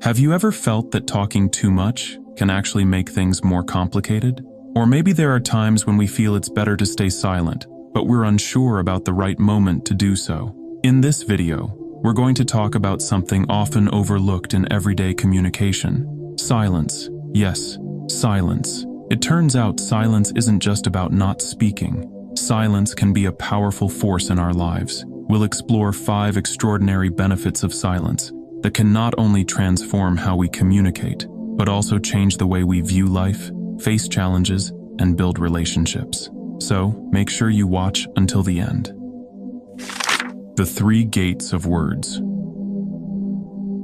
Have you ever felt that talking too much can actually make things more complicated? Or maybe there are times when we feel it's better to stay silent, but we're unsure about the right moment to do so. In this video, we're going to talk about something often overlooked in everyday communication: silence. Yes, silence. It turns out silence isn't just about not speaking. Silence can be a powerful force in our lives. We'll explore 5 extraordinary benefits of silence that can not only transform how we communicate, but also change the way we view life, face challenges, and build relationships. So, make sure you watch until the end. The 3 gates of words.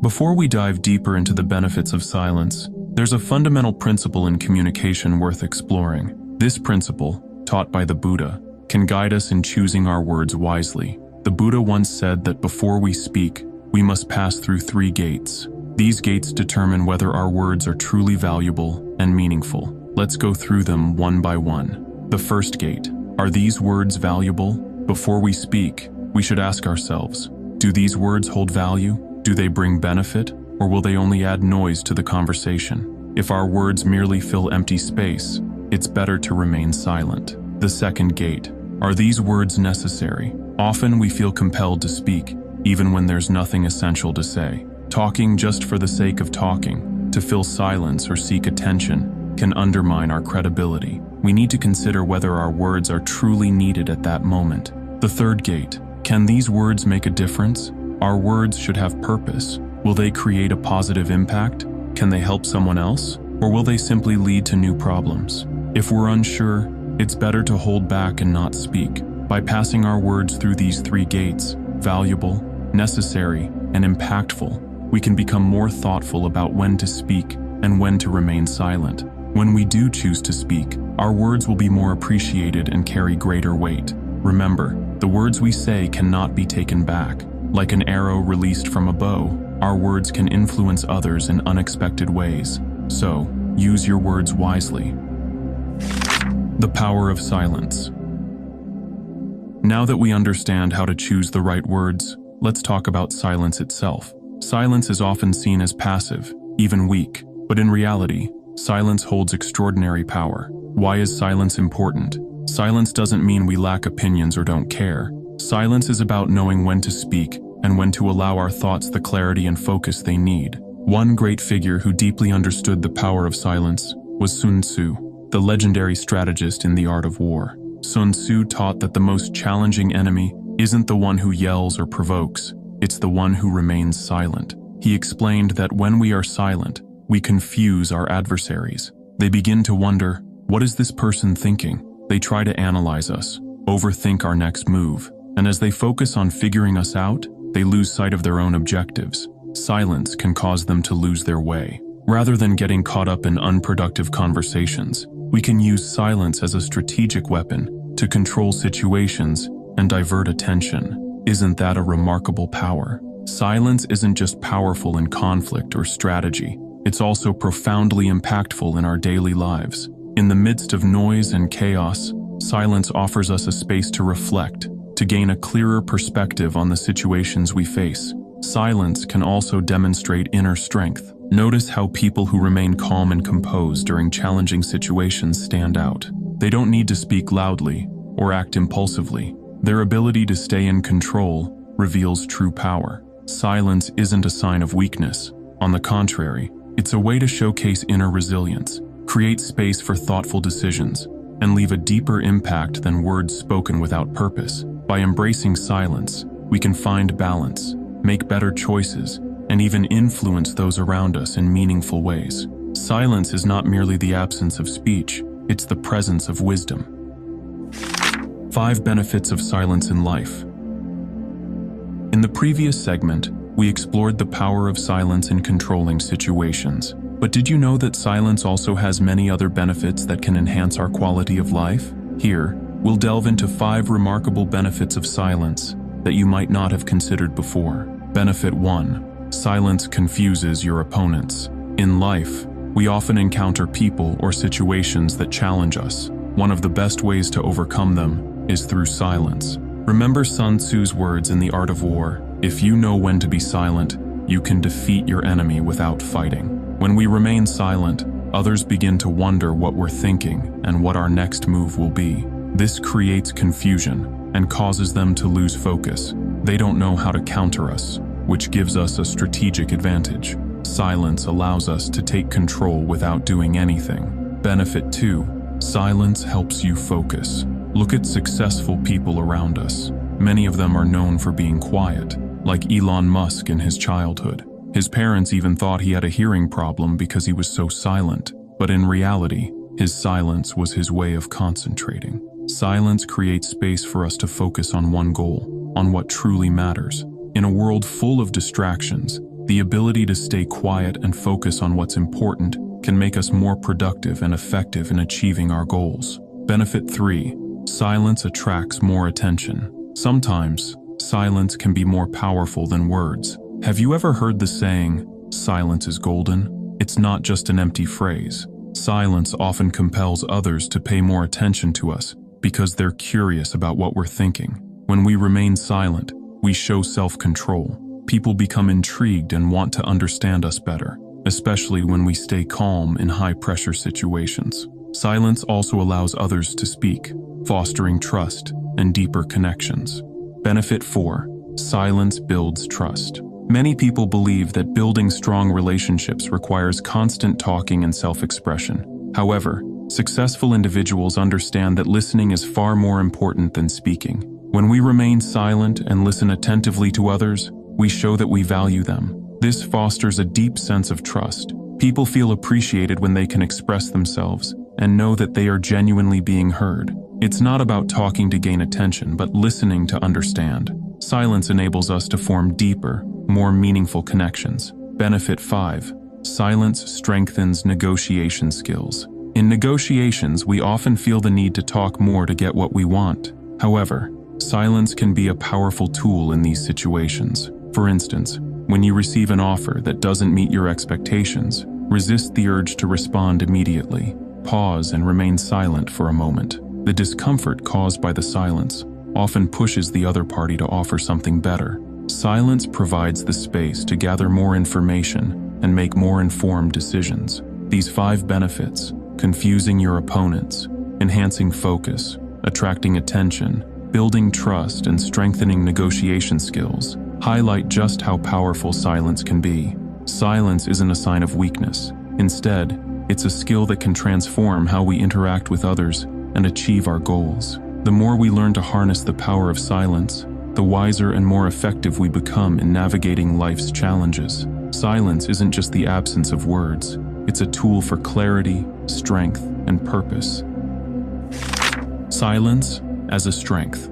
Before we dive deeper into the benefits of silence, there's a fundamental principle in communication worth exploring. This principle, taught by the Buddha, can guide us in choosing our words wisely. The Buddha once said that before we speak, we must pass through 3 gates. These gates determine whether our words are truly valuable and meaningful. Let's go through them one by one. The first gate. Are these words valuable? Before we speak, we should ask ourselves, do these words hold value? Do they bring benefit? Or will they only add noise to the conversation? If our words merely fill empty space, it's better to remain silent. The second gate. Are these words necessary? Often we feel compelled to speak, even when there's nothing essential to say. Talking just for the sake of talking, to fill silence or seek attention, can undermine our credibility. We need to consider whether our words are truly needed at that moment. The third gate. Can these words make a difference? Our words should have purpose. Will they create a positive impact? Can they help someone else? Or will they simply lead to new problems? If we're unsure, it's better to hold back and not speak. By passing our words through these 3 gates, valuable, necessary, and impactful, we can become more thoughtful about when to speak and when to remain silent. When we do choose to speak, our words will be more appreciated and carry greater weight. Remember, the words we say cannot be taken back. Like an arrow released from a bow, our words can influence others in unexpected ways. So, use your words wisely. The power of silence. Now that we understand how to choose the right words, let's talk about silence itself. Silence is often seen as passive, even weak, but in reality, silence holds extraordinary power. Why is silence important? Silence doesn't mean we lack opinions or don't care. Silence is about knowing when to speak and when to allow our thoughts the clarity and focus they need. One great figure who deeply understood the power of silence was Sun Tzu, the legendary strategist in the art of war. Sun Tzu taught that the most challenging enemy isn't the one who yells or provokes, it's the one who remains silent. He explained that when we are silent, we confuse our adversaries. They begin to wonder, what is this person thinking? They try to analyze us, overthink our next move, and as they focus on figuring us out, they lose sight of their own objectives. Silence can cause them to lose their way. Rather than getting caught up in unproductive conversations, we can use silence as a strategic weapon to control situations and divert attention. Isn't that a remarkable power? Silence isn't just powerful in conflict or strategy, it's also profoundly impactful in our daily lives. In the midst of noise and chaos, silence offers us a space to reflect, to gain a clearer perspective on the situations we face. Silence can also demonstrate inner strength. Notice how people who remain calm and composed during challenging situations stand out. They don't need to speak loudly or act impulsively. Their ability to stay in control reveals true power. Silence isn't a sign of weakness. On the contrary, it's a way to showcase inner resilience, create space for thoughtful decisions, and leave a deeper impact than words spoken without purpose. By embracing silence, we can find balance, make better choices, and even influence those around us in meaningful ways. Silence is not merely the absence of speech, it's the presence of wisdom. 5 benefits of silence in life. In the previous segment, we explored the power of silence in controlling situations. But did you know that silence also has many other benefits that can enhance our quality of life? Here, we'll delve into 5 remarkable benefits of silence that you might not have considered before. Benefit 1. Silence confuses your opponents. In life, we often encounter people or situations that challenge us. One of the best ways to overcome them is through silence. Remember Sun Tzu's words in The Art of War: if you know when to be silent, you can defeat your enemy without fighting. When we remain silent, others begin to wonder what we're thinking and what our next move will be. This creates confusion and causes them to lose focus. They don't know how to counter us, which gives us a strategic advantage. Silence allows us to take control without doing anything. Benefit 2. Silence helps you focus. Look at successful people around us. Many of them are known for being quiet, like Elon Musk in his childhood. His parents even thought he had a hearing problem because he was so silent. But in reality, his silence was his way of concentrating. Silence creates space for us to focus on one goal, on what truly matters. In a world full of distractions, the ability to stay quiet and focus on what's important can make us more productive and effective in achieving our goals. Benefit 3. Silence attracts more attention. Sometimes, silence can be more powerful than words. Have you ever heard the saying, "Silence is golden"? It's not just an empty phrase. Silence often compels others to pay more attention to us because they're curious about what we're thinking. When we remain silent, we show self-control. People become intrigued and want to understand us better, especially when we stay calm in high-pressure situations. Silence also allows others to speak, fostering trust and deeper connections. Benefit 4. Silence builds trust. Many people believe that building strong relationships requires constant talking and self-expression. However, successful individuals understand that listening is far more important than speaking. When we remain silent and listen attentively to others, we show that we value them. This fosters a deep sense of trust. People feel appreciated when they can express themselves and know that they are genuinely being heard. It's not about talking to gain attention, but listening to understand. Silence enables us to form deeper, more meaningful connections. Benefit 5. Silence strengthens negotiation skills. In negotiations, we often feel the need to talk more to get what we want. However, silence can be a powerful tool in these situations. For instance, when you receive an offer that doesn't meet your expectations, resist the urge to respond immediately. Pause and remain silent for a moment. The discomfort caused by the silence often pushes the other party to offer something better. Silence provides the space to gather more information and make more informed decisions. These 5 benefits, confusing your opponents, enhancing focus, attracting attention, building trust, and strengthening negotiation skills, highlight just how powerful silence can be. Silence isn't a sign of weakness. Instead, it's a skill that can transform how we interact with others and achieve our goals. The more we learn to harness the power of silence, the wiser and more effective we become in navigating life's challenges. Silence isn't just the absence of words. It's a tool for clarity, strength, and purpose. Silence as a strength.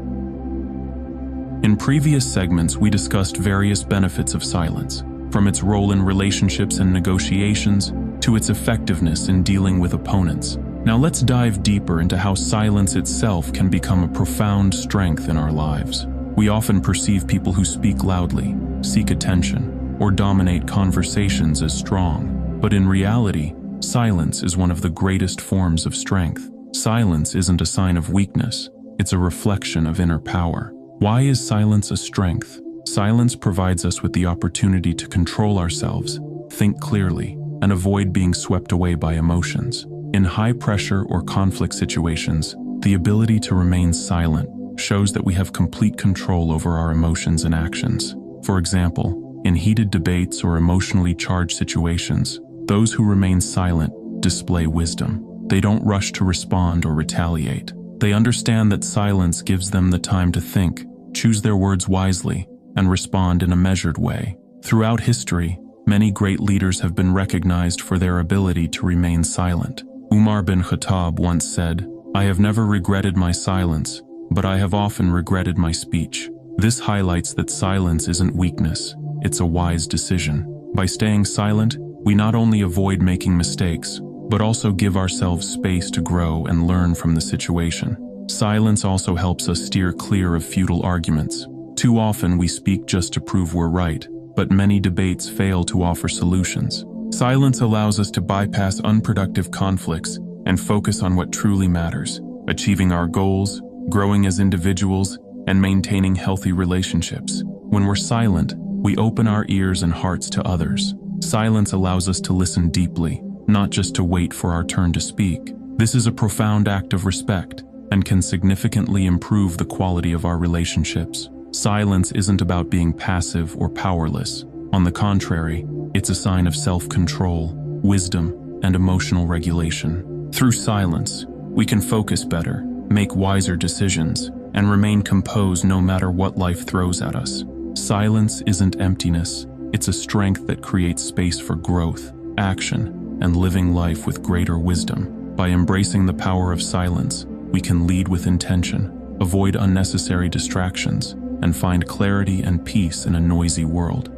In previous segments, we discussed various benefits of silence, from its role in relationships and negotiations to its effectiveness in dealing with opponents. Now let's dive deeper into how silence itself can become a profound strength in our lives. We often perceive people who speak loudly, seek attention, or dominate conversations as strong. But in reality, silence is one of the greatest forms of strength. Silence isn't a sign of weakness, it's a reflection of inner power. Why is silence a strength? Silence provides us with the opportunity to control ourselves, think clearly, and avoid being swept away by emotions. In high-pressure or conflict situations, the ability to remain silent shows that we have complete control over our emotions and actions. For example, in heated debates or emotionally charged situations, those who remain silent display wisdom. They don't rush to respond or retaliate. They understand that silence gives them the time to think, choose their words wisely, and respond in a measured way. Throughout history, many great leaders have been recognized for their ability to remain silent. Umar bin Khattab once said, "I have never regretted my silence, but I have often regretted my speech." This highlights that silence isn't weakness, it's a wise decision. By staying silent, we not only avoid making mistakes, but also give ourselves space to grow and learn from the situation. Silence also helps us steer clear of futile arguments. Too often we speak just to prove we're right, but many debates fail to offer solutions. Silence allows us to bypass unproductive conflicts and focus on what truly matters, achieving our goals, growing as individuals, and maintaining healthy relationships. When we're silent, We open our ears and hearts to others. Silence allows us to listen deeply, not just to wait for our turn to speak. This is a profound act of respect and can significantly improve the quality of our relationships. Silence isn't about being passive or powerless. On the contrary, it's a sign of self-control, wisdom, and emotional regulation. Through silence, we can focus better, make wiser decisions, and remain composed no matter what life throws at us. Silence isn't emptiness, it's a strength that creates space for growth, action, and living life with greater wisdom. By embracing the power of silence, we can lead with intention, avoid unnecessary distractions, and find clarity and peace in a noisy world.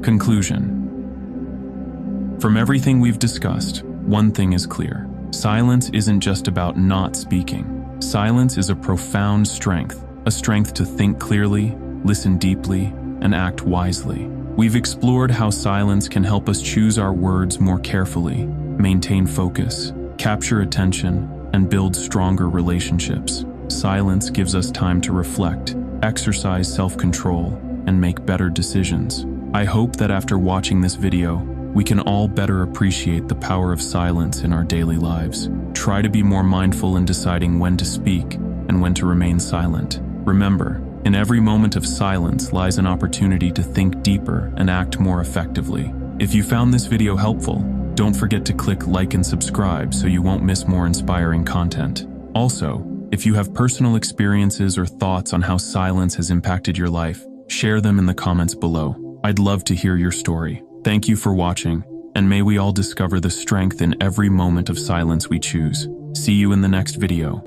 Conclusion. From everything we've discussed, one thing is clear. Silence isn't just about not speaking. Silence is a profound strength, a strength to think clearly, listen deeply, and act wisely. We've explored how silence can help us choose our words more carefully, maintain focus, capture attention, and build stronger relationships. Silence gives us time to reflect, exercise self-control, and make better decisions. I hope that after watching this video, we can all better appreciate the power of silence in our daily lives. Try to be more mindful in deciding when to speak and when to remain silent. Remember, in every moment of silence lies an opportunity to think deeper and act more effectively. If you found this video helpful, don't forget to click like and subscribe so you won't miss more inspiring content. Also, if you have personal experiences or thoughts on how silence has impacted your life, share them in the comments below. I'd love to hear your story. Thank you for watching, and may we all discover the strength in every moment of silence we choose. See you in the next video.